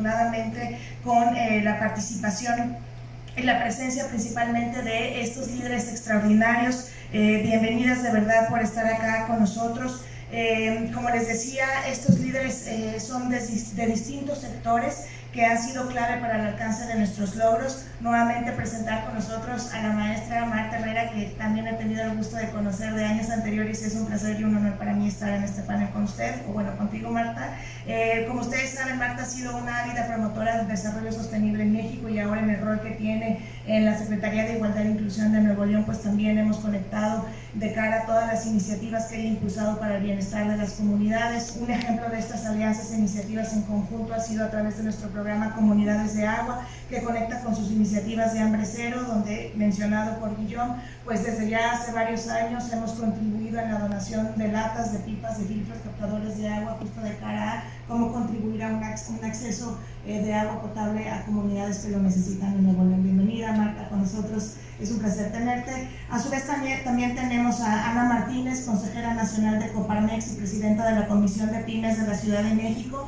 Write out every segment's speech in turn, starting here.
afortunadamente con la participación y la presencia principalmente de estos líderes extraordinarios. Bienvenidas de verdad por estar acá con nosotros. Como les decía, estos líderes son de distintos sectores que han sido clave para el alcance de nuestros logros. Nuevamente presentar con nosotros a la maestra Marta Herrera, que también he tenido el gusto de conocer de años anteriores, y es un placer y un honor para mí estar en este panel con usted, o bueno, contigo, Marta. Como ustedes saben, Marta ha sido una ávida promotora del desarrollo sostenible en México, y ahora en el rol que tiene en la Secretaría de Igualdad e Inclusión de Nuevo León, pues también hemos conectado de cara a todas las iniciativas que ella ha impulsado para el bienestar de las comunidades. Un ejemplo de estas alianzas e iniciativas en conjunto ha sido a través de nuestro programa Comunidades de Agua, que conecta con sus iniciativas de Hambre Cero, donde, mencionado por Guillón, pues desde ya hace varios años hemos contribuido en la donación de latas, de pipas, de filtros captadores de agua, justo de cara a cómo contribuir a un acceso de agua potable a comunidades que lo necesitan en Nuevo León. Bienvenida, Marta, con nosotros, es un placer tenerte. A su vez también tenemos a Ana Martínez, consejera nacional de Coparmex y presidenta de la Comisión de Pymes de la Ciudad de México.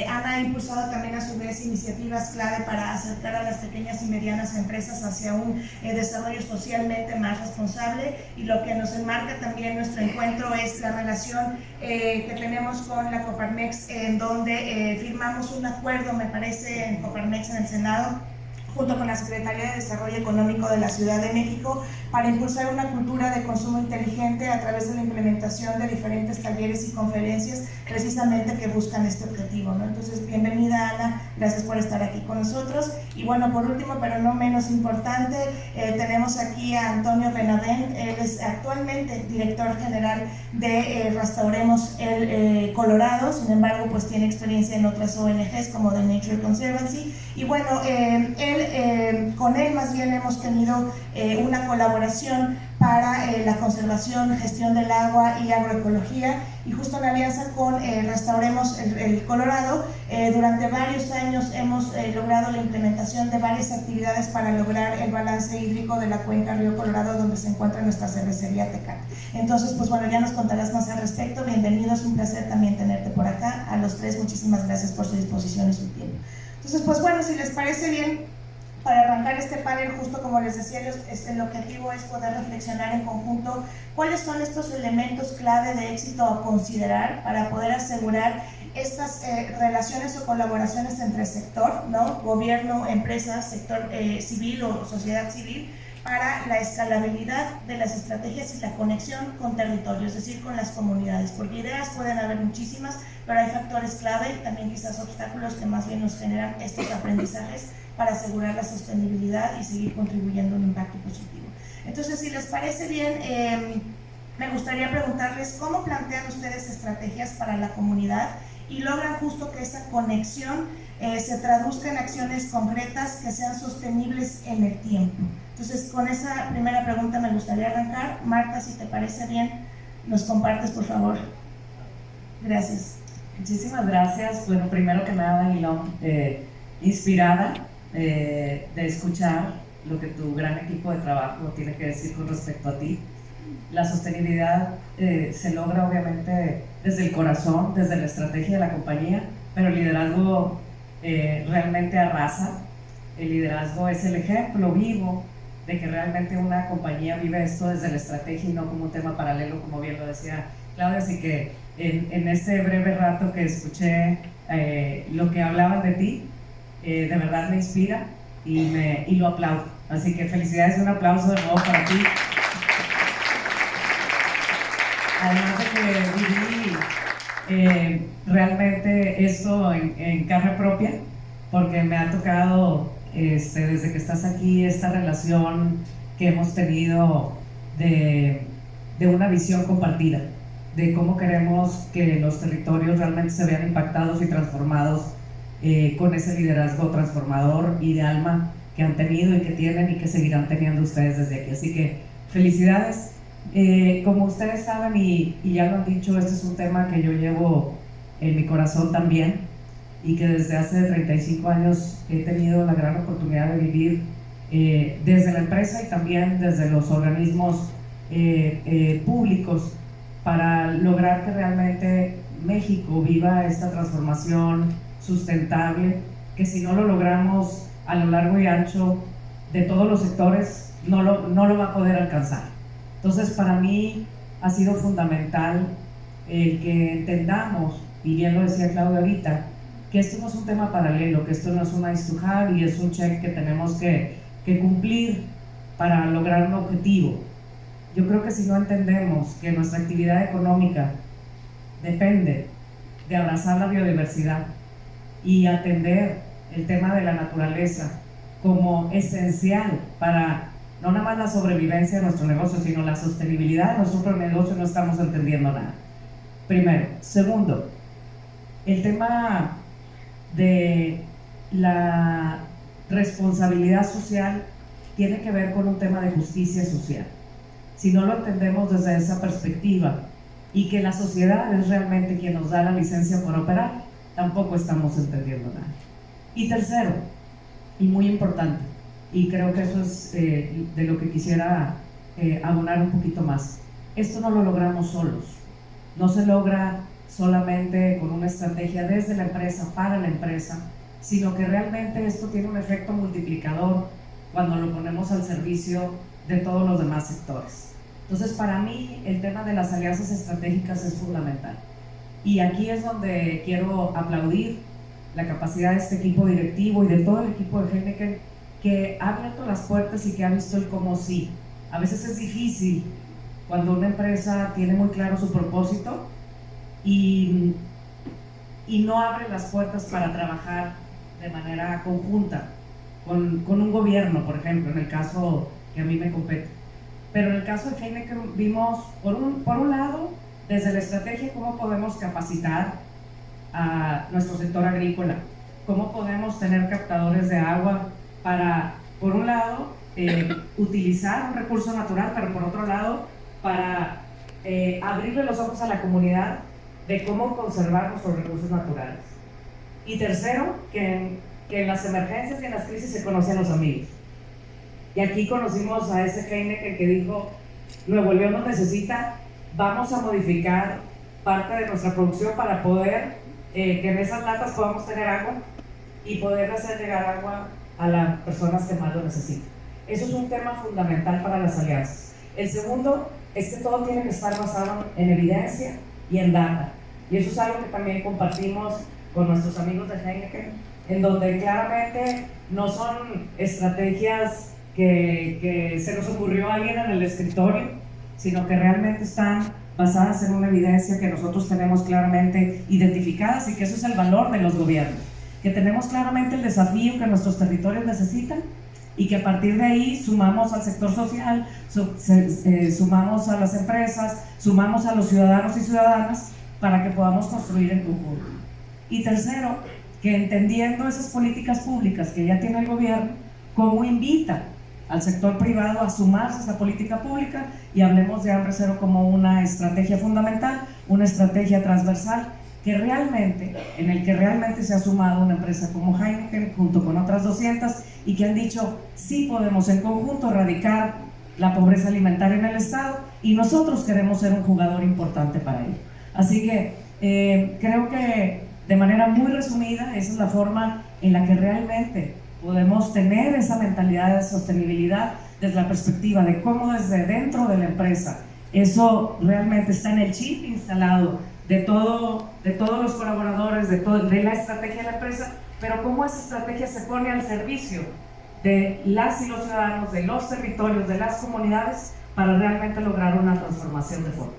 Ana ha impulsado también a su vez iniciativas clave para acercar a las pequeñas y medianas empresas hacia un desarrollo socialmente más responsable, y lo que nos enmarca también nuestro encuentro es la relación que tenemos con la Coparmex, en donde firmamos un acuerdo, me parece, en Coparmex en el Senado, junto con la Secretaría de Desarrollo Económico de la Ciudad de México, para impulsar una cultura de consumo inteligente a través de la implementación de diferentes talleres y conferencias precisamente que buscan este objetivo, ¿no? Entonces, bienvenida, Ana, gracias por estar aquí con nosotros. Y bueno, por último, pero no menos importante, tenemos aquí a Antonio Benavent. Él es actualmente director general de Restauremos el Colorado, sin embargo, pues tiene experiencia en otras ONGs como The Nature Conservancy, y bueno, con él más bien hemos tenido una colaboración para la conservación, gestión del agua y agroecología, y justo en alianza con Restauremos el Colorado, durante varios años hemos logrado la implementación de varias actividades para lograr el balance hídrico de la cuenca Río Colorado, donde se encuentra nuestra cervecería Tecate. Entonces, pues bueno, ya nos contarás más al respecto. Bienvenidos, un placer también tenerte por acá. A los tres, muchísimas gracias por su disposición y su tiempo. Entonces, pues bueno, si les parece bien, para arrancar este panel, justo como les decía, el objetivo es poder reflexionar en conjunto cuáles son estos elementos clave de éxito a considerar para poder asegurar estas relaciones o colaboraciones entre sector, ¿no? Gobierno, empresas, sector civil o sociedad civil, para la escalabilidad de las estrategias y la conexión con territorios, es decir, con las comunidades, porque ideas pueden haber muchísimas, pero hay factores clave, también quizás obstáculos que más bien nos generan estos aprendizajes para asegurar la sostenibilidad y seguir contribuyendo a un impacto positivo. Entonces, si les parece bien, me gustaría preguntarles cómo plantean ustedes estrategias para la comunidad y logran justo que esa conexión se traduzca en acciones concretas que sean sostenibles en el tiempo. Entonces, con esa primera pregunta me gustaría arrancar. Marta, si te parece bien, nos compartes, por favor. Gracias. Muchísimas gracias. Bueno, primero que nada, Guilón, inspirada de escuchar lo que tu gran equipo de trabajo tiene que decir con respecto a ti. La sostenibilidad se logra obviamente desde el corazón, desde la estrategia de la compañía, pero el liderazgo realmente arrasa. El liderazgo es el ejemplo vivo de que realmente una compañía vive esto desde la estrategia y no como un tema paralelo, como bien lo decía Claudia. Así que en este breve rato que escuché lo que hablaban de ti, de verdad me inspira y lo aplaudo. Así que felicidades y un aplauso de nuevo para ti. Además de que viví realmente esto en carne propia, porque me ha tocado desde que estás aquí esta relación que hemos tenido de una visión compartida, de cómo queremos que los territorios realmente se vean impactados y transformados con ese liderazgo transformador y de alma que han tenido y que tienen y que seguirán teniendo ustedes desde aquí. Así que felicidades. Como ustedes saben y ya lo han dicho, este es un tema que yo llevo en mi corazón también, y que desde hace 35 años he tenido la gran oportunidad de vivir desde la empresa y también desde los organismos públicos, para lograr que realmente México viva esta transformación sustentable que si no lo logramos a lo largo y ancho de todos los sectores, no lo va a poder alcanzar. Entonces, para mí ha sido fundamental el que entendamos, y bien lo decía Claudia ahorita, que esto no es un tema paralelo, que esto no es un nice to have y es un check que tenemos que cumplir para lograr un objetivo. Yo creo que si no entendemos que nuestra actividad económica depende de abrazar la biodiversidad y atender el tema de la naturaleza como esencial para no nada más la sobrevivencia de nuestro negocio, sino la sostenibilidad de nuestro negocio, no estamos entendiendo nada. Primero. Segundo, el tema de la responsabilidad social tiene que ver con un tema de justicia social. Si no lo entendemos desde esa perspectiva y que la sociedad es realmente quien nos da la licencia para operar, tampoco estamos entendiendo nada. Y tercero, y muy importante, y creo que eso es de lo que quisiera abonar un poquito más, esto no lo logramos solos, no se logra solamente con una estrategia desde la empresa para la empresa, sino que realmente esto tiene un efecto multiplicador cuando lo ponemos al servicio de todos los demás sectores. Entonces, para mí, el tema de las alianzas estratégicas es fundamental. Y aquí es donde quiero aplaudir la capacidad de este equipo directivo y de todo el equipo de Heineken, que ha abierto las puertas y que ha visto el cómo sí. A veces es difícil cuando una empresa tiene muy claro su propósito y no abre las puertas para trabajar de manera conjunta con un gobierno, por ejemplo, en el caso que a mí me compete. Pero en el caso de Heineken vimos, por un lado, desde la estrategia, cómo podemos capacitar a nuestro sector agrícola, cómo podemos tener captadores de agua para, por un lado, utilizar un recurso natural, pero por otro lado, para abrirle los ojos a la comunidad de cómo conservar nuestros recursos naturales. Y tercero, que en las emergencias y en las crisis se conocen los amigos. Y aquí conocimos a ese Heineken que dijo, Nuevo León nos necesita, vamos a modificar parte de nuestra producción para poder que en esas latas podamos tener agua y poder hacer llegar agua a las personas que más lo necesitan. Eso es un tema fundamental para las alianzas. El segundo es que todo tiene que estar basado en evidencia y en data. Y eso es algo que también compartimos con nuestros amigos de Heineken, en donde claramente no son estrategias que se nos ocurrió a alguien en el escritorio, sino que realmente están basadas en una evidencia que nosotros tenemos claramente identificadas y que eso es el valor de los gobiernos, que tenemos claramente el desafío que nuestros territorios necesitan y que a partir de ahí sumamos al sector social, sumamos a las empresas, sumamos a los ciudadanos y ciudadanas para que podamos construir en conjunto. Y tercero, que entendiendo esas políticas públicas que ya tiene el gobierno, cómo invita al sector privado a sumarse a esa política pública, y hablemos de Hambre Cero como una estrategia fundamental, una estrategia transversal en el que realmente se ha sumado una empresa como Heineken junto con otras 200 y que han dicho sí podemos en conjunto erradicar la pobreza alimentaria en el estado y nosotros queremos ser un jugador importante para ello. Así que creo que de manera muy resumida esa es la forma en la que realmente podemos tener esa mentalidad de sostenibilidad desde la perspectiva de cómo desde dentro de la empresa eso realmente está en el chip instalado de todos los colaboradores, de la estrategia de la empresa, pero cómo esa estrategia se pone al servicio de las y los ciudadanos, de los territorios, de las comunidades, para realmente lograr una transformación de fondo.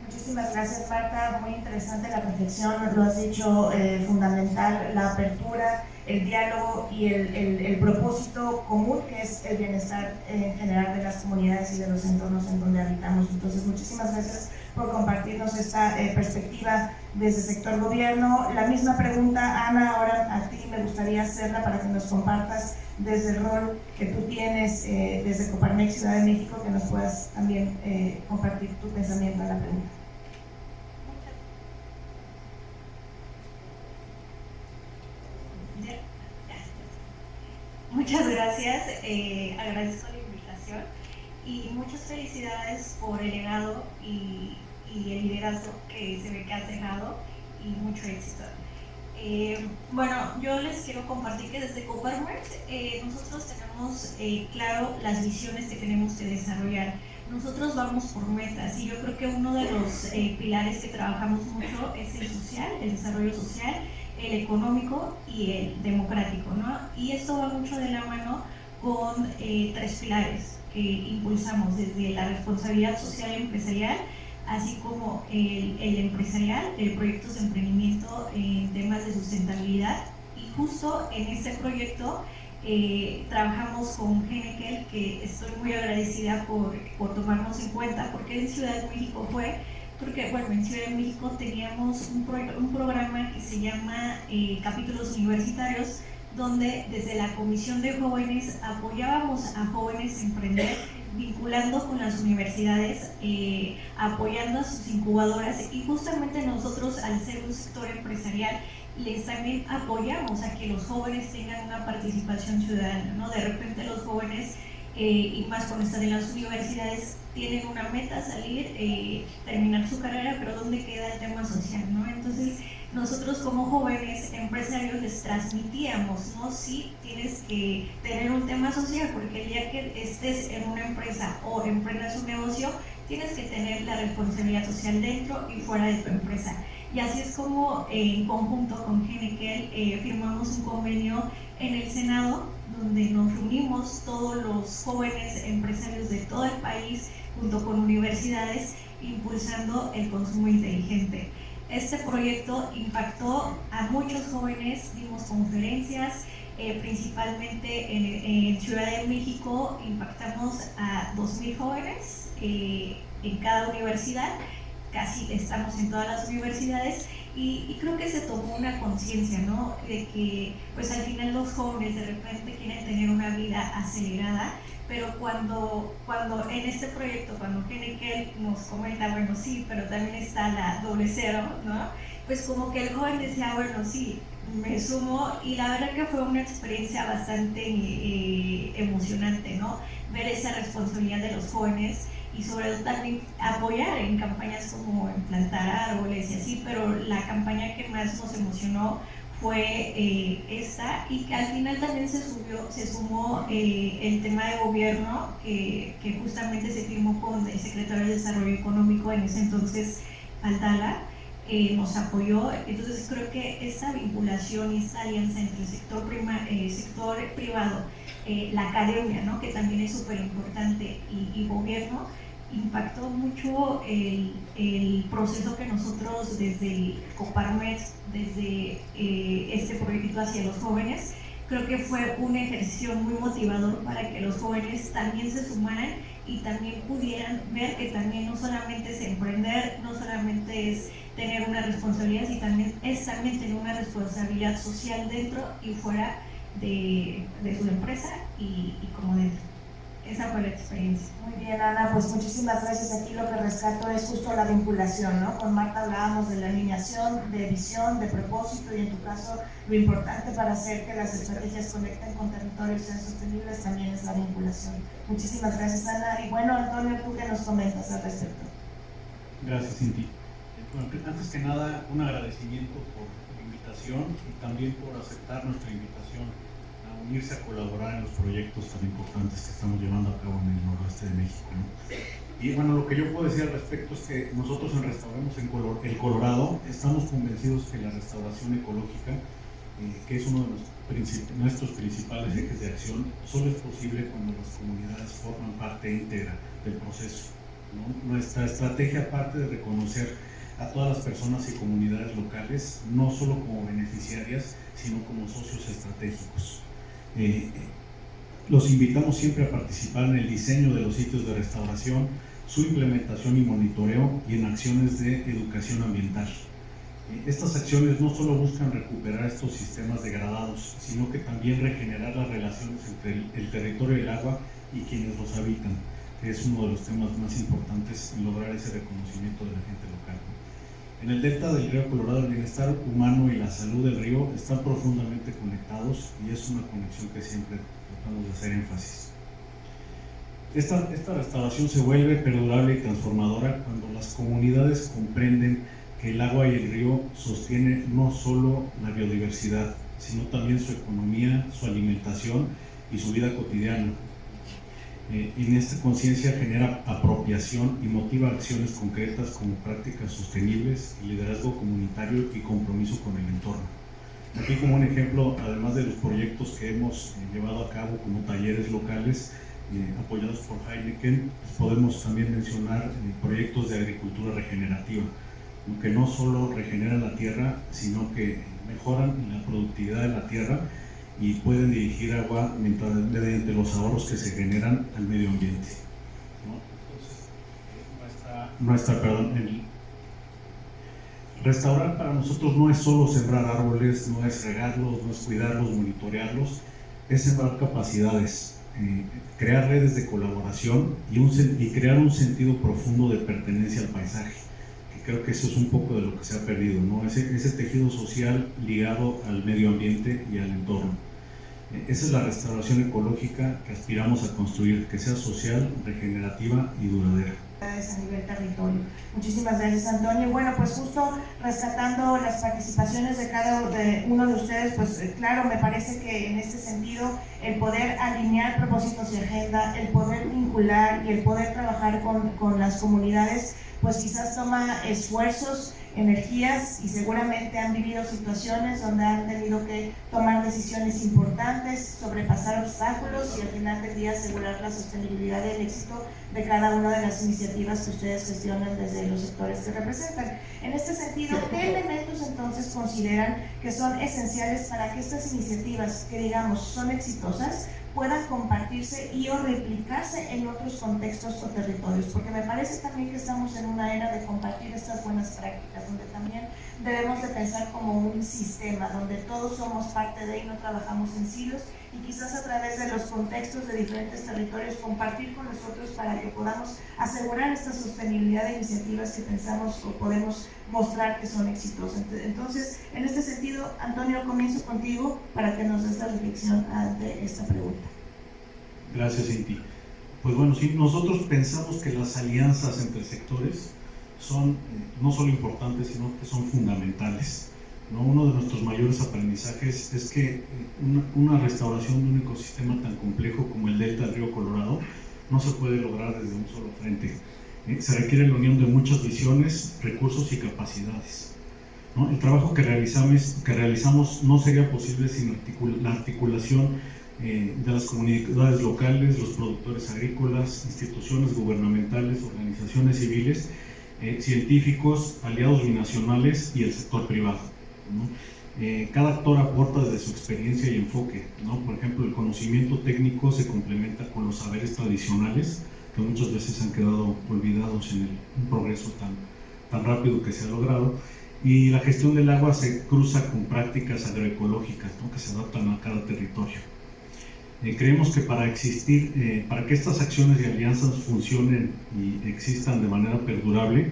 Muchísimas gracias, Marta, muy interesante la reflexión, lo has dicho, fundamental, la apertura, el diálogo y el propósito común, que es el bienestar general de las comunidades y de los entornos en donde habitamos. Entonces, muchísimas gracias por compartirnos esta perspectiva desde el sector gobierno. La misma pregunta, Ana, ahora a ti me gustaría hacerla para que nos compartas desde el rol que tú tienes desde Coparmex Ciudad de México, que nos puedas también compartir tu pensamiento en la pregunta. Muchas gracias, agradezco la invitación y muchas felicidades por el legado y el liderazgo que se ve que has dejado y mucho éxito. Bueno, yo les quiero compartir que desde Coparmex nosotros tenemos claro las visiones que tenemos que desarrollar. Nosotros vamos por metas y yo creo que uno de los pilares que trabajamos mucho es el social, el desarrollo social, el económico y el democrático, ¿no? Y esto va mucho de la mano con tres pilares que impulsamos, desde la responsabilidad social empresarial, así como el empresarial, proyectos de emprendimiento en temas de sustentabilidad. Y justo en este proyecto trabajamos con Genequel, que estoy muy agradecida por tomarnos en cuenta, porque en Ciudad de México fue, porque bueno, en Ciudad de México teníamos un programa que se llama Capítulos Universitarios, donde desde la Comisión de Jóvenes apoyábamos a jóvenes a emprender, vinculando con las universidades, apoyando a sus incubadoras, y justamente nosotros, al ser un sector empresarial, les también apoyamos a que los jóvenes tengan una participación ciudadana, ¿no? De repente los jóvenes, y más cuando están en las universidades, tienen una meta, salir, terminar su carrera, pero ¿dónde queda el tema social, no? Entonces, nosotros como jóvenes empresarios les transmitíamos, ¿no? Sí, tienes que tener un tema social, porque el día que estés en una empresa o emprendas un negocio, tienes que tener la responsabilidad social dentro y fuera de tu empresa. Y así es como en conjunto con Genequel firmamos un convenio en el Senado, donde nos reunimos todos los jóvenes empresarios de todo el país junto con universidades, impulsando el consumo inteligente. Este proyecto impactó a muchos jóvenes, dimos conferencias, principalmente en Ciudad de México impactamos a 2,000 jóvenes en cada universidad, casi estamos en todas las universidades, y creo que se tomó una conciencia, ¿no? De que pues al final los jóvenes de repente quieren tener una vida acelerada, pero cuando en este proyecto, cuando Genequel nos comenta, bueno, sí, pero también está la doble cero, ¿no? Pues como que el joven decía, bueno, sí, me sumo, y la verdad que fue una experiencia bastante emocionante, ¿no? Ver esa responsabilidad de los jóvenes y sobre todo también apoyar en campañas como en plantar árboles y así, pero la campaña que más nos emocionó fue esta, y que al final también se sumó el tema de gobierno que justamente se firmó con el secretario de Desarrollo Económico en ese entonces, Aldala, nos apoyó. Entonces creo que esta vinculación y esta alianza entre el sector privado, la academia, ¿no? Que también es súper importante, y gobierno, impactó mucho el proceso que nosotros desde el Coparmex, desde este proyecto hacia los jóvenes, creo que fue un ejercicio muy motivador para que los jóvenes también se sumaran y también pudieran ver que también no solamente es emprender, no solamente es tener una responsabilidad, sino también es tener una responsabilidad social dentro y fuera de su empresa y como dentro. Esa fue la experiencia. Muy bien, Ana, pues muchísimas gracias. Aquí lo que rescato es justo la vinculación, ¿no? Con Marta hablábamos de la alineación, de visión, de propósito, y en tu caso lo importante para hacer que las estrategias conecten con territorios y sean sostenibles también es la vinculación. Muchísimas gracias, Ana. Y bueno, Antonio, ¿tú qué nos comentas al respecto? Gracias, Cinti. Bueno, antes que nada, un agradecimiento por la invitación y también por aceptar nuestra invitación a unirse a colaborar en los proyectos tan importantes que estamos llevando a cabo en el noroeste de México, ¿no? Y bueno, lo que yo puedo decir al respecto es que nosotros en Restauremos el Colorado estamos convencidos que la restauración ecológica, que es uno de nuestros principales ejes de acción, solo es posible cuando las comunidades forman parte íntegra del proceso, ¿no? Nuestra estrategia, aparte de reconocer a todas las personas y comunidades locales, no solo como beneficiarias, sino como socios estratégicos. Los invitamos siempre a participar en el diseño de los sitios de restauración, su implementación y monitoreo, y en acciones de educación ambiental. Estas acciones no solo buscan recuperar estos sistemas degradados, sino que también regenerar las relaciones entre el territorio y el agua y quienes los habitan, que es uno de los temas más importantes en lograr ese reconocimiento de la gente local. En el delta del río Colorado, el bienestar humano y la salud del río están profundamente conectados, y es una conexión que siempre tratamos de hacer énfasis. Esta restauración se vuelve perdurable y transformadora cuando las comunidades comprenden que el agua y el río sostienen no solo la biodiversidad, sino también su economía, su alimentación y su vida cotidiana. En esta conciencia genera apropiación y motiva acciones concretas como prácticas sostenibles, liderazgo comunitario y compromiso con el entorno. Aquí, como un ejemplo, además de los proyectos que hemos llevado a cabo como talleres locales apoyados por Heineken, pues podemos también mencionar proyectos de agricultura regenerativa, que no solo regeneran la tierra, sino que mejoran la productividad de la tierra y pueden dirigir agua mediante los ahorros que se generan al medio ambiente, ¿no? Entonces, restaurar para nosotros no es solo sembrar árboles, no es regarlos, no es cuidarlos, monitorearlos, es sembrar capacidades, crear redes de colaboración y crear un sentido profundo de pertenencia al paisaje. Creo que eso es un poco de lo que se ha perdido, ¿no? Ese tejido social ligado al medio ambiente y al entorno. Esa es la restauración ecológica que aspiramos a construir, que sea social, regenerativa y duradera. A nivel territorio. Muchísimas gracias, Antonio. Bueno, pues justo rescatando las participaciones de cada uno de ustedes, pues claro, me parece que en este sentido el poder alinear propósitos y agenda, el poder vincular y el poder trabajar con las comunidades, pues quizás toma esfuerzos, energías, y seguramente han vivido situaciones donde han tenido que tomar decisiones importantes, sobrepasar obstáculos y al final del día asegurar la sostenibilidad y el éxito de cada una de las iniciativas que ustedes gestionan desde los sectores que representan. En este sentido, ¿qué elementos entonces consideran que son esenciales para que estas iniciativas, que digamos son exitosas, puedan compartirse y o replicarse en otros contextos o territorios? Porque me parece también que estamos en una era de compartir estas buenas prácticas, donde también debemos de pensar como un sistema, donde todos somos parte de y no trabajamos en silos, y quizás a través de los contextos de diferentes territorios compartir con nosotros para que podamos asegurar esta sostenibilidad de iniciativas que pensamos o podemos mostrar que son exitosas. Entonces, en este sentido, Antonio, comienzo contigo para que nos des la reflexión ante esta pregunta. Gracias, Cinti. Pues bueno, sí, nosotros pensamos que las alianzas entre sectores son no solo importantes, sino que son fundamentales, ¿no? Uno de nuestros mayores aprendizajes es que una restauración de un ecosistema tan complejo como el delta del río Colorado no se puede lograr desde un solo frente. Se requiere la unión de muchas visiones, recursos y capacidades, ¿no? El trabajo que realizamos no sería posible sin la articulación de las comunidades locales, los productores agrícolas, instituciones gubernamentales, organizaciones civiles, científicos, aliados binacionales y el sector privado, ¿no? Cada actor aporta desde su experiencia y enfoque, ¿no? Por ejemplo, el conocimiento técnico se complementa con los saberes tradicionales que muchas veces han quedado olvidados en un progreso tan rápido que se ha logrado, y la gestión del agua se cruza con prácticas agroecológicas, ¿no? Que se adaptan a cada territorio. Creemos que para que estas acciones y alianzas funcionen y existan de manera perdurable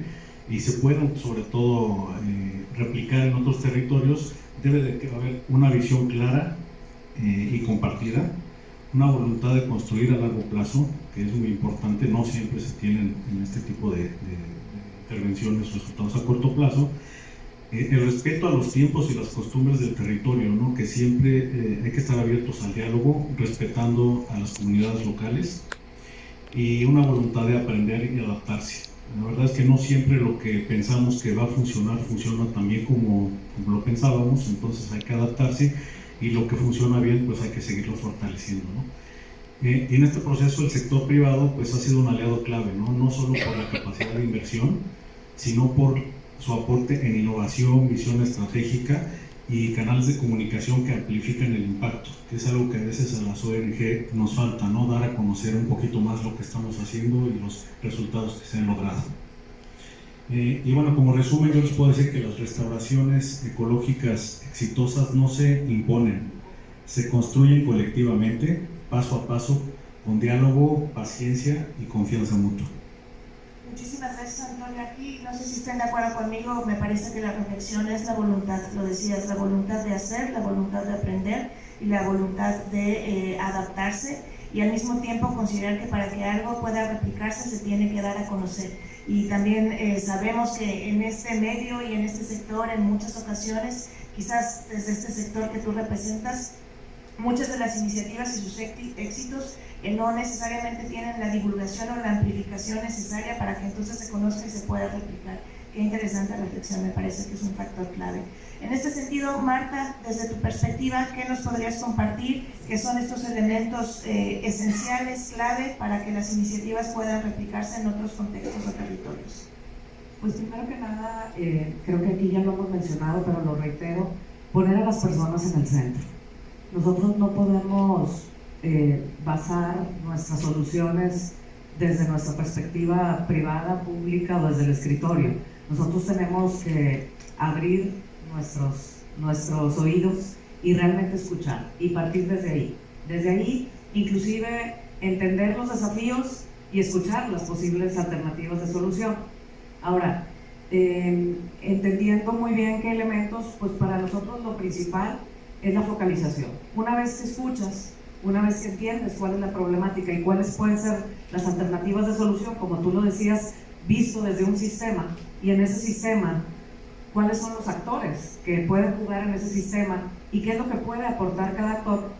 y se puedan sobre todo replicar en otros territorios, debe de haber una visión clara y compartida, una voluntad de construir a largo plazo, que es muy importante. No siempre se tienen en este tipo de intervenciones resultados a corto plazo. El respeto a los tiempos y las costumbres del territorio, ¿no? Que siempre hay que estar abiertos al diálogo, respetando a las comunidades locales, y una voluntad de aprender y adaptarse. La verdad es que no siempre lo que pensamos que va a funcionar funciona tan bien como lo pensábamos, entonces hay que adaptarse, y lo que funciona bien pues hay que seguirlo fortaleciendo, ¿no? Y en este proceso el sector privado pues ha sido un aliado clave, no solo por la capacidad de inversión, sino por su aporte en innovación, visión estratégica y canales de comunicación que amplifican el impacto, que es algo que a veces a las ONG nos falta, ¿no? Dar a conocer un poquito más lo que estamos haciendo y los resultados que se han logrado. Y bueno, como resumen, yo les puedo decir que las restauraciones ecológicas exitosas no se imponen, se construyen colectivamente, paso a paso, con diálogo, paciencia y confianza mutua. Muchísimas gracias, Antonio. Aquí no sé si estén de acuerdo conmigo, me parece que la reflexión es la voluntad, lo decías, la voluntad de hacer, la voluntad de aprender y la voluntad de adaptarse, y al mismo tiempo considerar que para que algo pueda replicarse se tiene que dar a conocer. y también sabemos que en este medio y en este sector en muchas ocasiones, quizás desde este sector que tú representas, muchas de las iniciativas y sus éxitos no necesariamente tienen la divulgación o la amplificación necesaria para que entonces se conozca y se pueda replicar. Qué interesante reflexión, me parece que es un factor clave. En este sentido, Marta, desde tu perspectiva, ¿qué nos podrías compartir que son estos elementos esenciales, clave, para que las iniciativas puedan replicarse en otros contextos o territorios? Pues primero que nada, creo que aquí ya lo hemos mencionado, pero lo reitero, poner a las personas en el centro. Nosotros no podemos basar nuestras soluciones desde nuestra perspectiva privada, pública o desde el escritorio. Nosotros tenemos que abrir nuestros oídos y realmente escuchar y partir desde ahí. Desde ahí, inclusive, entender los desafíos y escuchar las posibles alternativas de solución. Ahora, entendiendo muy bien qué elementos, pues para nosotros lo principal es la focalización. Una vez que escuchas, una vez que entiendes cuál es la problemática y cuáles pueden ser las alternativas de solución, como tú lo decías, visto desde un sistema, y en ese sistema, cuáles son los actores que pueden jugar en ese sistema y qué es lo que puede aportar cada actor,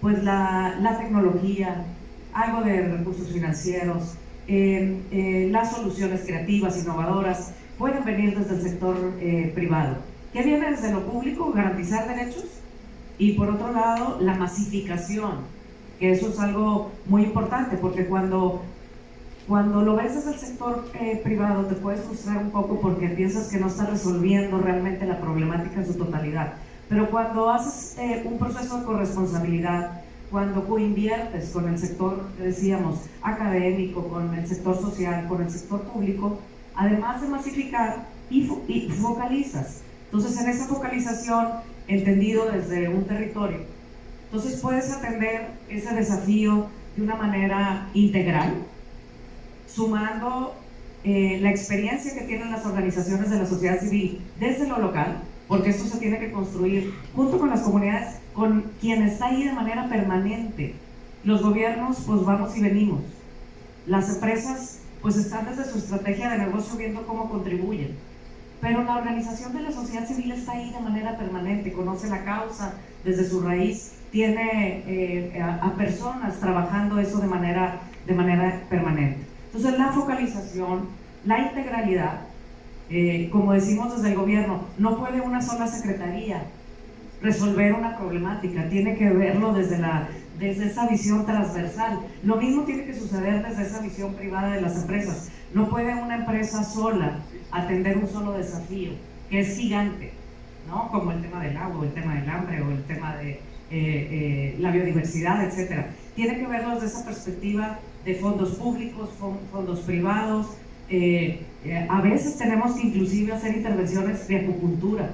pues la tecnología, algo de recursos financieros, las soluciones creativas, innovadoras, pueden venir desde el sector privado. ¿Qué viene desde lo público? Garantizar derechos. Y por otro lado, la masificación, que eso es algo muy importante, porque cuando lo ves desde el sector privado te puedes frustrar un poco porque piensas que no estás resolviendo realmente la problemática en su totalidad. Pero cuando haces un proceso de corresponsabilidad, cuando coinviertes con el sector, decíamos, académico, con el sector social, con el sector público, además de masificar y focalizas. Entonces, en esa focalización, entendido desde un territorio, entonces puedes atender ese desafío de una manera integral, sumando la experiencia que tienen las organizaciones de la sociedad civil desde lo local, porque esto se tiene que construir junto con las comunidades, con quien está ahí de manera permanente. Los gobiernos, pues vamos y venimos. Las empresas, pues están desde su estrategia de negocio viendo cómo contribuyen. Pero la organización de la sociedad civil está ahí de manera permanente, conoce la causa desde su raíz, tiene a personas trabajando eso de manera permanente. Entonces la focalización, la integralidad, como decimos desde el gobierno, no puede una sola secretaría resolver una problemática, tiene que verlo desde esa visión transversal. Lo mismo tiene que suceder desde esa visión privada de las empresas. No puede una empresa sola atender un solo desafío, que es gigante, ¿no? Como el tema del agua, o el tema del hambre, o el tema de la biodiversidad, etc. Tiene que verlo desde esa perspectiva de fondos públicos, fondos privados. A veces tenemos que inclusive hacer intervenciones de acupuntura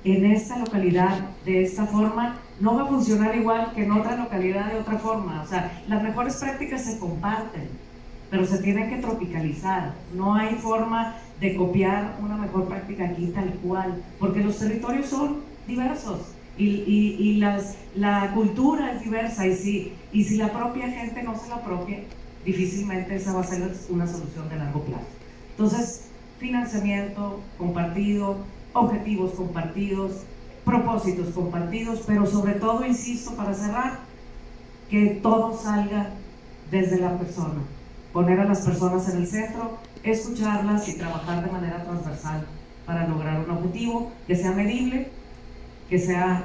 en esta localidad de esta forma. No va a funcionar igual que en otra localidad de otra forma. O sea, las mejores prácticas se comparten, pero se tienen que tropicalizar. No hay forma de copiar una mejor práctica aquí tal cual, porque los territorios son diversos y la cultura es diversa, y si la propia gente no se la apropia, difícilmente esa va a ser una solución de largo plazo. Entonces, financiamiento compartido, objetivos compartidos, propósitos compartidos, pero sobre todo, insisto, para cerrar, que todo salga desde la persona, poner a las personas en el centro, escucharlas y trabajar de manera transversal para lograr un objetivo que sea medible, que sea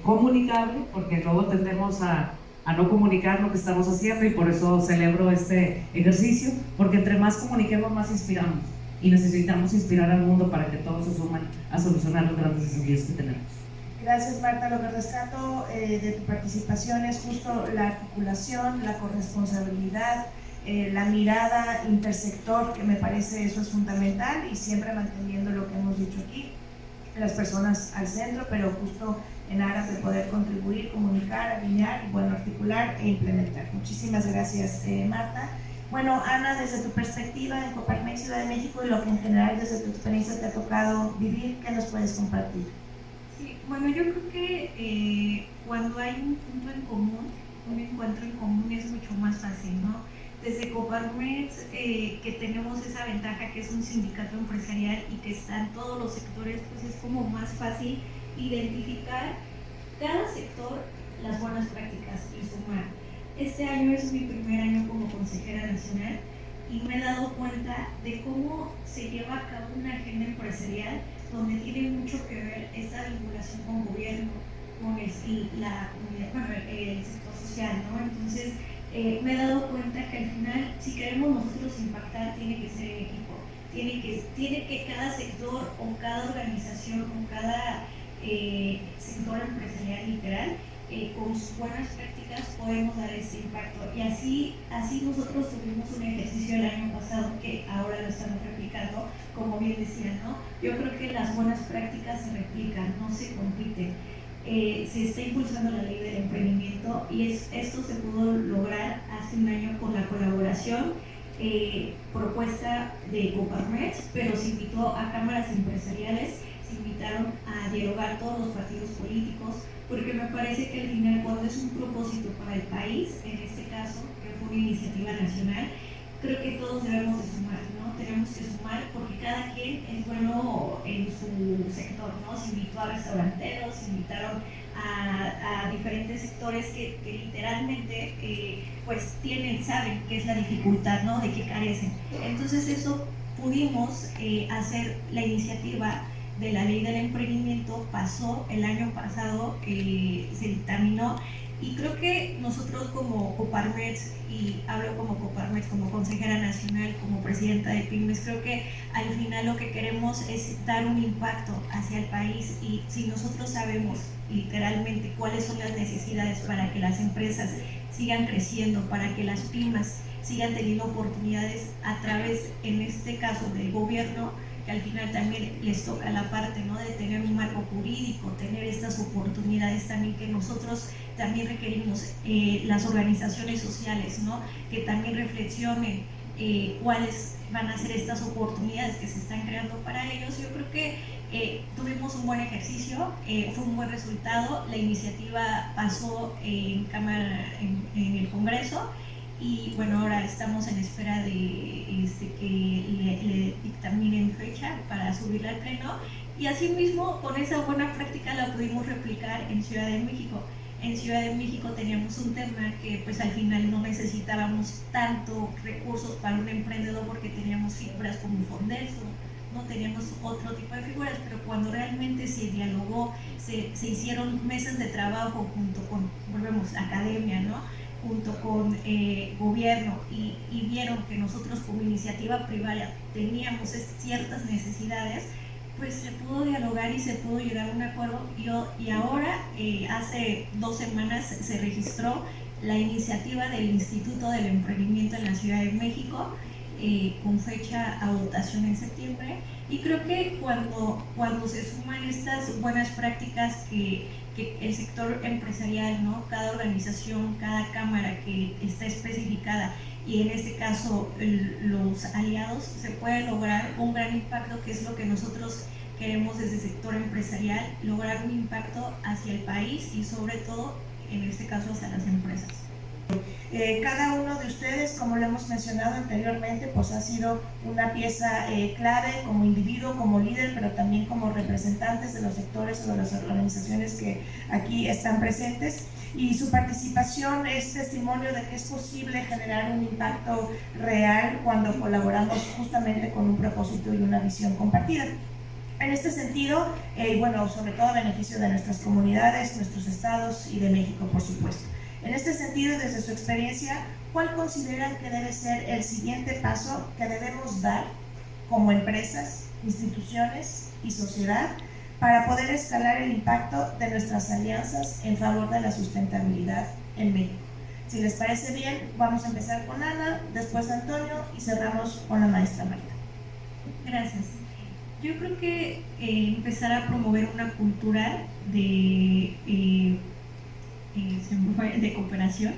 comunicable, porque luego tendemos a no comunicar lo que estamos haciendo, y por eso celebro este ejercicio, porque entre más comuniquemos, más inspiramos, y necesitamos inspirar al mundo para que todos se sumen a solucionar los grandes desafíos que tenemos. Gracias, Marta. Lo que rescato de tu participación es justo la articulación, la corresponsabilidad, la mirada intersector, que me parece eso es fundamental, y siempre manteniendo lo que hemos dicho aquí, las personas al centro, pero justo en aras de poder contribuir, comunicar, alinear y bueno, articular e implementar. Muchísimas gracias, Marta. Bueno, Ana, desde tu perspectiva en Coparmex Ciudad de México y lo que en general desde tu experiencia te ha tocado vivir, ¿qué nos puedes compartir? Sí, bueno, yo creo que cuando hay un punto en común, un encuentro en común, es mucho más fácil, ¿no? Desde Coparmex, que tenemos esa ventaja que es un sindicato empresarial y que están todos los sectores, pues es como más fácil identificar cada sector las buenas prácticas y sumar. Este año es mi primer año como consejera nacional y me he dado cuenta de cómo se lleva a cabo una agenda empresarial donde tiene mucho que ver esta vinculación con gobierno, con la comunidad, bueno, el sector social, ¿no? Entonces, me he dado cuenta que al final, si queremos nosotros impactar, tiene que ser en equipo, tiene que cada sector o cada organización o cada sector empresarial literal, con sus buenas prácticas podemos dar este impacto. Y así nosotros tuvimos un ejercicio el año pasado que ahora lo estamos replicando, como bien decía, ¿no? Yo creo que las buenas prácticas se replican, no se compiten. Se está impulsando la ley del emprendimiento y esto se pudo lograr hace un año con la colaboración propuesta de Coparmex, pero se invitó a cámaras empresariales, se invitaron a dialogar todos los partidos políticos, porque me parece que al final cuando es un propósito para el país, en este caso, que fue una iniciativa nacional, creo que todos debemos de sumar, ¿no? Tenemos que sumar porque cada quien es bueno en su sector, ¿no? Se invitó a restauranteros, se invitaron a diferentes sectores que literalmente pues saben qué es la dificultad, ¿no? De qué carecen. Entonces eso pudimos hacer la iniciativa de la ley del emprendimiento, pasó el año pasado, se dictaminó. Y creo que nosotros como Coparmex, y hablo como Coparmex, como consejera nacional, como presidenta de Pymes, creo que al final lo que queremos es dar un impacto hacia el país y si nosotros sabemos literalmente cuáles son las necesidades para que las empresas sigan creciendo, para que las pymes sigan teniendo oportunidades a través, en este caso, del gobierno, que al final también les toca la parte, ¿no? De tener un marco jurídico, tener estas oportunidades también que nosotros también requerimos, las organizaciones sociales, ¿no? Que también reflexionen cuáles van a ser estas oportunidades que se están creando para ellos. Yo creo que tuvimos un buen ejercicio, fue un buen resultado, la iniciativa pasó en Cámara, en el Congreso. Y bueno, ahora estamos en espera de que le dictaminen fecha para subirla al pleno. Y asimismo, con esa buena práctica la pudimos replicar en Ciudad de México. En Ciudad de México teníamos un tema que pues al final no necesitábamos tanto recursos para un emprendedor porque teníamos figuras como Fondeso, no teníamos otro tipo de figuras, pero cuando realmente se dialogó, se hicieron mesas de trabajo junto con, volvemos, academia, ¿no? Junto con gobierno y vieron que nosotros como iniciativa privada teníamos ciertas necesidades, pues se pudo dialogar y se pudo llegar a un acuerdo y ahora hace 2 semanas se registró la iniciativa del Instituto del Emprendimiento en la Ciudad de México con fecha a votación en septiembre y creo que cuando se suman estas buenas prácticas que el sector empresarial, ¿no? Cada organización, cada cámara que está especificada y en este caso los aliados, se puede lograr un gran impacto que es lo que nosotros queremos desde el sector empresarial, lograr un impacto hacia el país y sobre todo en este caso hacia las empresas. Cada uno de ustedes, como lo hemos mencionado anteriormente, pues ha sido una pieza clave como individuo, como líder, pero también como representantes de los sectores o de las organizaciones que aquí están presentes. Y su participación es testimonio de que es posible generar un impacto real cuando colaboramos justamente con un propósito y una visión compartida. En este sentido, bueno, sobre todo a beneficio de nuestras comunidades, nuestros estados y de México, por supuesto. En este sentido, desde su experiencia, ¿cuál consideran que debe ser el siguiente paso que debemos dar como empresas, instituciones y sociedad para poder escalar el impacto de nuestras alianzas en favor de la sustentabilidad en México? Si les parece bien, vamos a empezar con Ana, después Antonio y cerramos con la maestra Marta. Gracias. Yo creo que empezar a promover una cultura de cooperación,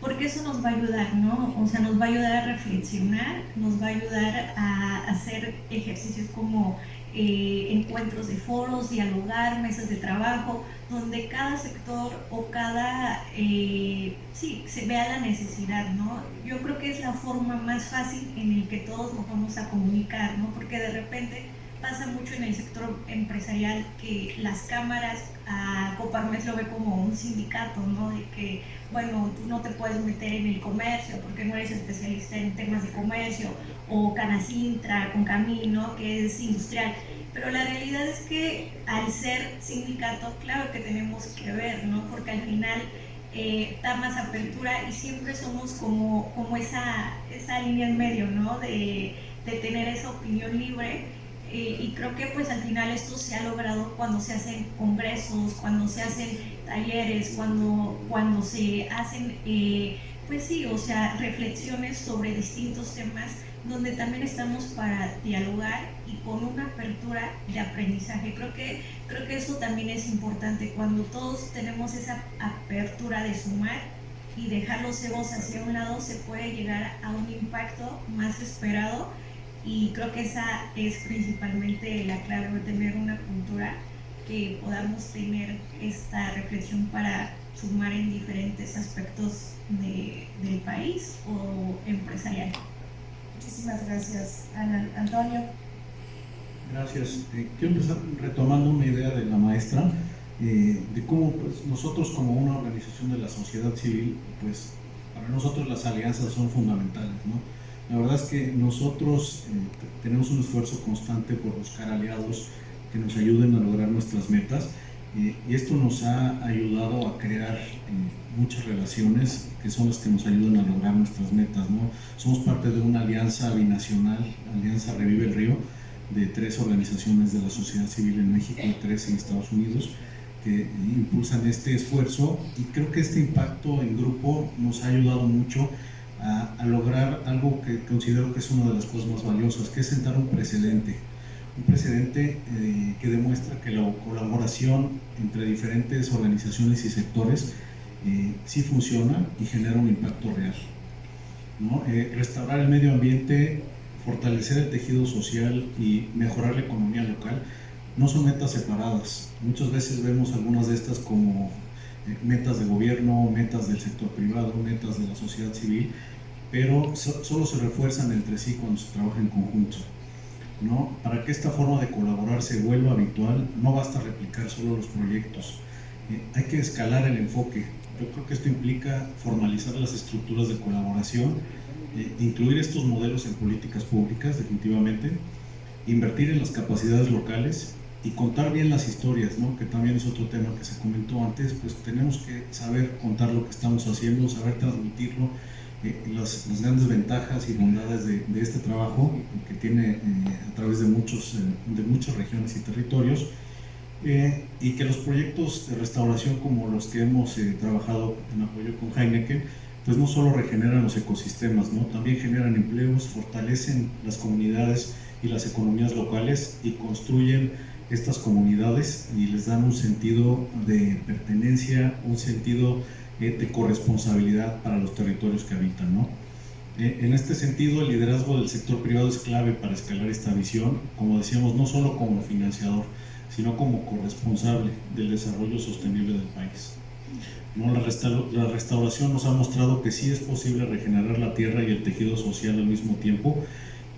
porque eso nos va a ayudar, ¿no? O sea, nos va a ayudar a reflexionar, nos va a ayudar a hacer hacer ejercicios como encuentros de foros, dialogar, mesas de trabajo, donde cada sector o cada, se vea la necesidad, ¿no? Yo creo que es la forma más fácil en el que todos nos vamos a comunicar, ¿no? Porque de repente pasa mucho en el sector empresarial que las cámaras, a Coparmex lo ve como un sindicato, ¿no? De que, bueno, tú no te puedes meter en el comercio porque no eres especialista en temas de comercio, o Canacintra, con Camino, que es industrial. Pero la realidad es que al ser sindicato, claro que tenemos que ver, ¿no? Porque al final da más apertura y siempre somos como esa línea en medio, ¿no? De tener esa opinión libre. Y creo que pues al final esto se ha logrado cuando se hacen congresos, cuando se hacen talleres, cuando se hacen, reflexiones sobre distintos temas, donde también estamos para dialogar y con una apertura de aprendizaje. Creo que eso también es importante, cuando todos tenemos esa apertura de sumar y dejar los egos hacia un lado, se puede llegar a un impacto más esperado. Y creo que esa es principalmente la clave, de tener una cultura que podamos tener esta reflexión para sumar en diferentes aspectos del país o empresarial. Muchísimas gracias, Ana. Antonio. Gracias. Quiero empezar retomando una idea de la maestra, de cómo pues, nosotros como una organización de la sociedad civil, pues para nosotros las alianzas son fundamentales, ¿no? La verdad es que nosotros tenemos un esfuerzo constante por buscar aliados que nos ayuden a lograr nuestras metas, y esto nos ha ayudado a crear muchas relaciones que son las que nos ayudan a lograr nuestras metas, ¿no? Somos parte de una alianza binacional, Alianza Revive el Río, de 3 organizaciones de la sociedad civil en México y 3 en Estados Unidos, que impulsan este esfuerzo, y creo que este impacto en grupo nos ha ayudado mucho a lograr algo que considero que es una de las cosas más valiosas, que es sentar un precedente que demuestra que la colaboración entre diferentes organizaciones y sectores sí funciona y genera un impacto real, ¿no? Restaurar el medio ambiente, fortalecer el tejido social y mejorar la economía local no son metas separadas. Muchas veces vemos algunas de estas como metas de gobierno, metas del sector privado, metas de la sociedad civil, pero solo se refuerzan entre sí cuando se trabaja en conjunto, ¿no? Para que esta forma de colaborar se vuelva habitual, no basta replicar solo los proyectos, hay que escalar el enfoque. Yo creo que esto implica formalizar las estructuras de colaboración, incluir estos modelos en políticas públicas, definitivamente, invertir en las capacidades locales y contar bien las historias, ¿no? Que también es otro tema que se comentó antes. Pues tenemos que saber contar lo que estamos haciendo, saber transmitirlo, las grandes ventajas y bondades de este trabajo que tiene a través de muchas regiones y territorios, y que los proyectos de restauración como los que hemos trabajado en apoyo con Heineken, pues no solo regeneran los ecosistemas, ¿no? También generan empleos, fortalecen las comunidades y las economías locales y construyen estas comunidades y les dan un sentido de pertenencia, un sentido de corresponsabilidad para los territorios que habitan, ¿no? En este sentido, el liderazgo del sector privado es clave para escalar esta visión, como decíamos, no solo como financiador, sino como corresponsable del desarrollo sostenible del país, ¿no? La restauración nos ha mostrado que sí es posible regenerar la tierra y el tejido social al mismo tiempo,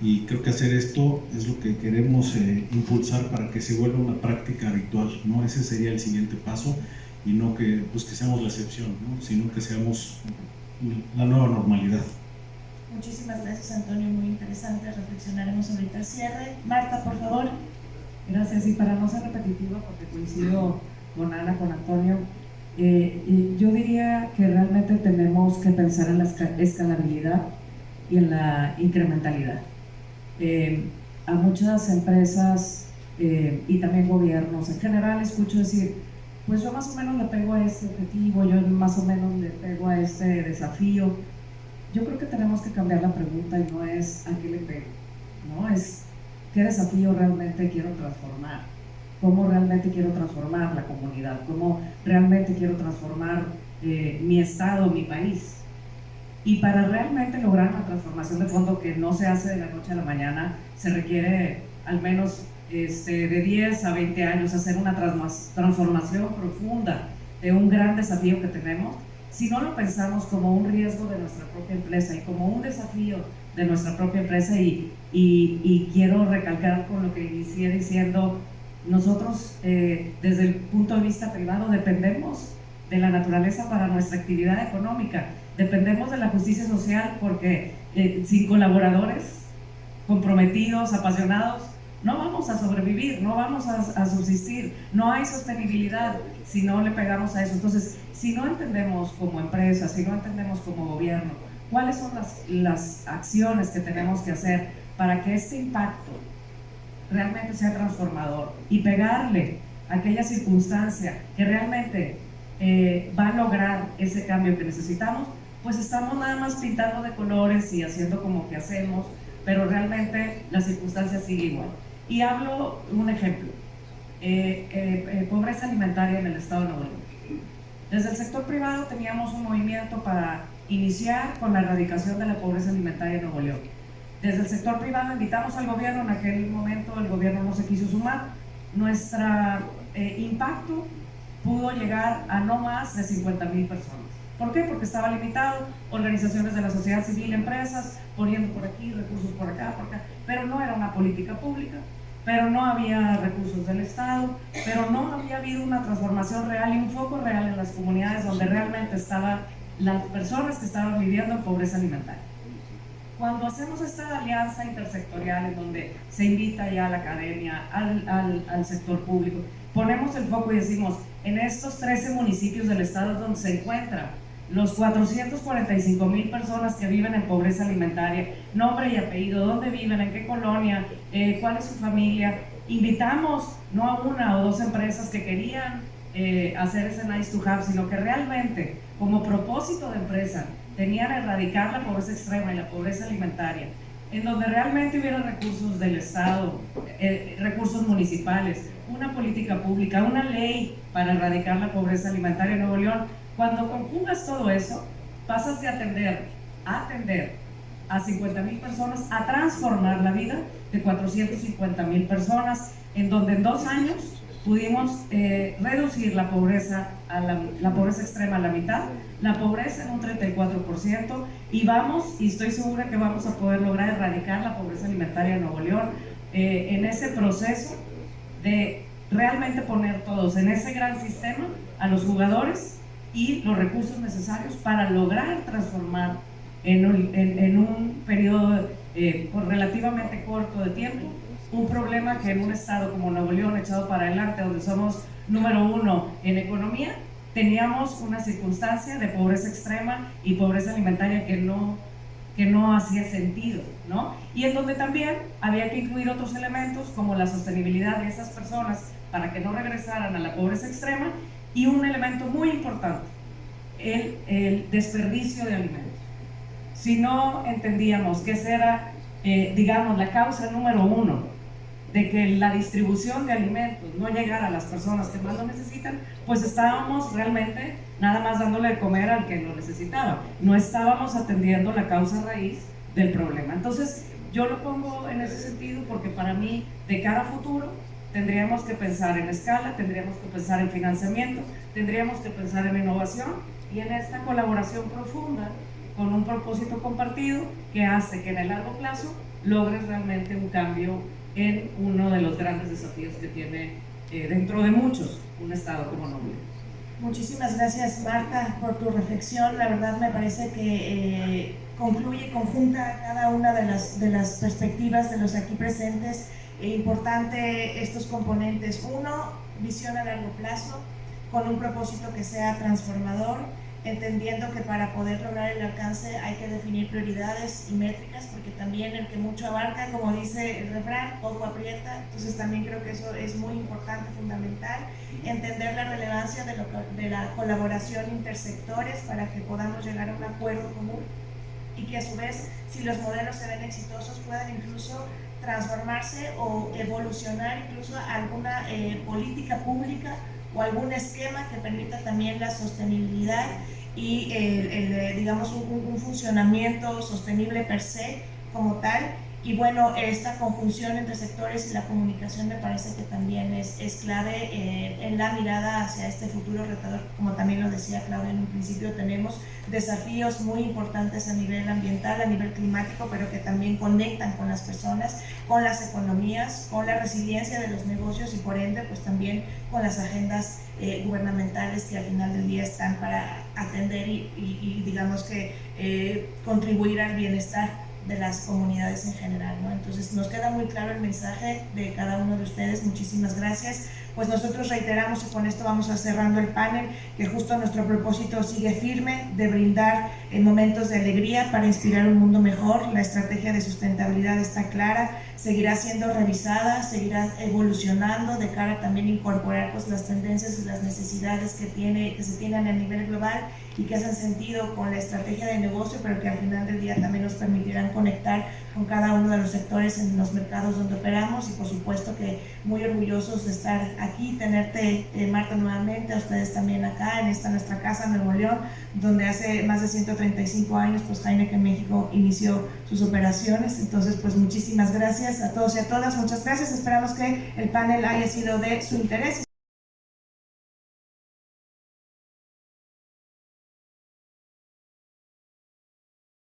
y creo que hacer esto es lo que queremos impulsar para que se vuelva una práctica habitual, ¿no? Ese sería el siguiente paso, y no que seamos la excepción, ¿no? Sino que seamos la nueva normalidad. Muchísimas gracias, Antonio, muy interesante, reflexionaremos ahorita al cierre. Marta, por favor. Gracias, y para no ser repetitiva, porque coincido con Ana, con Antonio, yo diría que realmente tenemos que pensar en la escalabilidad y en la incrementalidad. A muchas empresas y también gobiernos en general escucho decir, pues yo más o menos le pego a este objetivo, yo más o menos le pego a este desafío. Yo creo que tenemos que cambiar la pregunta, y no es a qué le pego, ¿no? Es qué desafío realmente quiero transformar, cómo realmente quiero transformar la comunidad, cómo realmente quiero transformar mi estado, mi país. Y para realmente lograr una transformación de fondo que no se hace de la noche a la mañana, se requiere al menos de 10 a 20 años hacer una transformación profunda de un gran desafío que tenemos. Si no lo pensamos como un riesgo de nuestra propia empresa y como un desafío de nuestra propia empresa, y quiero recalcar con lo que inicié diciendo, nosotros desde el punto de vista privado dependemos de la naturaleza para nuestra actividad económica, dependemos de la justicia social porque sin colaboradores comprometidos, apasionados, no vamos a sobrevivir, no vamos a subsistir, no hay sostenibilidad si no le pegamos a eso. Entonces, si no entendemos como empresa, si no entendemos como gobierno, cuáles son las acciones que tenemos que hacer para que este impacto realmente sea transformador y pegarle a aquella circunstancia que realmente va a lograr ese cambio que necesitamos, pues estamos nada más pintando de colores y haciendo como que hacemos, pero realmente la circunstancia sigue igual. Y hablo un ejemplo, pobreza alimentaria en el estado de Nuevo León. Desde el sector privado teníamos un movimiento para iniciar con la erradicación de la pobreza alimentaria en Nuevo León. Desde el sector privado invitamos al gobierno, en aquel momento el gobierno no se quiso sumar. Nuestro impacto pudo llegar a no más de 50,000 personas. ¿Por qué? Porque estaba limitado, organizaciones de la sociedad civil, empresas, poniendo por aquí, recursos por acá, pero no era una política pública, pero no había recursos del Estado, pero no había habido una transformación real y un foco real en las comunidades donde realmente estaban las personas que estaban viviendo en pobreza alimentaria. Cuando hacemos esta alianza intersectorial en donde se invita ya a la academia, al sector público, ponemos el foco y decimos, en estos 13 municipios del estado donde se encuentran los 445,000 personas que viven en pobreza alimentaria, nombre y apellido, dónde viven, en qué colonia, cuál es su familia, invitamos no a una o dos empresas que querían hacer ese nice to have, sino que realmente como propósito de empresa tenían erradicar la pobreza extrema y la pobreza alimentaria, en donde realmente hubiera recursos del Estado, recursos municipales, una política pública, una ley para erradicar la pobreza alimentaria en Nuevo León. Cuando conjugas todo eso, pasas de atender a 50,000 personas a transformar la vida de 450,000 personas, en donde en 2 años pudimos reducir la pobreza extrema a la mitad, la pobreza en un 34%, y estoy segura que vamos a poder lograr erradicar la pobreza alimentaria en Nuevo León, en ese proceso de realmente poner todos en ese gran sistema a los jugadores y los recursos necesarios para lograr transformar en un periodo relativamente corto de tiempo un problema que en un estado como Nuevo León, echado para adelante, donde somos número 1 en economía, teníamos una circunstancia de pobreza extrema y pobreza alimentaria que no hacía sentido, ¿no? Y en donde también había que incluir otros elementos como la sostenibilidad de esas personas para que no regresaran a la pobreza extrema, y un elemento muy importante, el desperdicio de alimentos. Si no entendíamos que esa era, digamos, la causa número 1 de que la distribución de alimentos no llegara a las personas que más lo necesitan, pues estábamos realmente nada más dándole de comer al que lo necesitaba. No estábamos atendiendo la causa raíz del problema. Entonces, yo lo pongo en ese sentido porque para mí, de cara a futuro, tendríamos que pensar en escala, tendríamos que pensar en financiamiento, tendríamos que pensar en innovación y en esta colaboración profunda con un propósito compartido que hace que en el largo plazo logres realmente un cambio en uno de los grandes desafíos que tiene dentro de muchos un estado como Nuevo León. Muchísimas gracias, Marta, por tu reflexión. La verdad me parece que concluye y conjunta cada una de las perspectivas de los aquí presentes. Importante estos componentes. 1, visión a largo plazo, con un propósito que sea transformador, entendiendo que para poder lograr el alcance hay que definir prioridades y métricas, porque también el que mucho abarca, como dice el refrán, poco aprieta. Entonces también creo que eso es muy importante, fundamental, entender la relevancia de la colaboración intersectores para que podamos llegar a un acuerdo común, y que a su vez, si los modelos se ven exitosos, puedan incluso transformarse o evolucionar incluso a alguna política pública o algún esquema que permita también la sostenibilidad y digamos un funcionamiento sostenible per se como tal, Y bueno, esta conjunción entre sectores y la comunicación me parece que también es clave en la mirada hacia este futuro retador. Como también lo decía Claudia en un principio, tenemos desafíos muy importantes a nivel ambiental, a nivel climático, pero que también conectan con las personas, con las economías, con la resiliencia de los negocios y por ende pues también con las agendas gubernamentales que al final del día están para atender y digamos que contribuir al bienestar de las comunidades en general, ¿no? Entonces nos queda muy claro el mensaje de cada uno de ustedes, muchísimas gracias. Pues nosotros reiteramos y con esto vamos a cerrando el panel, que justo nuestro propósito sigue firme de brindar momentos de alegría para inspirar un mundo mejor. La estrategia de sustentabilidad está clara, seguirá siendo revisada, seguirá evolucionando de cara a también incorporar pues las tendencias y las necesidades que se tienen a nivel global y que hacen sentido con la estrategia de negocio, pero que al final del día también nos permitirán conectar con cada uno de los sectores en los mercados donde operamos y por supuesto que muy orgullosos de estar aquí, tenerte Marta nuevamente, a ustedes también acá en esta nuestra casa Nuevo León, donde hace más de 135 años pues Heineken México inició sus operaciones. Entonces pues muchísimas gracias a todos y a todas, muchas gracias, esperamos que el panel haya sido de su interés.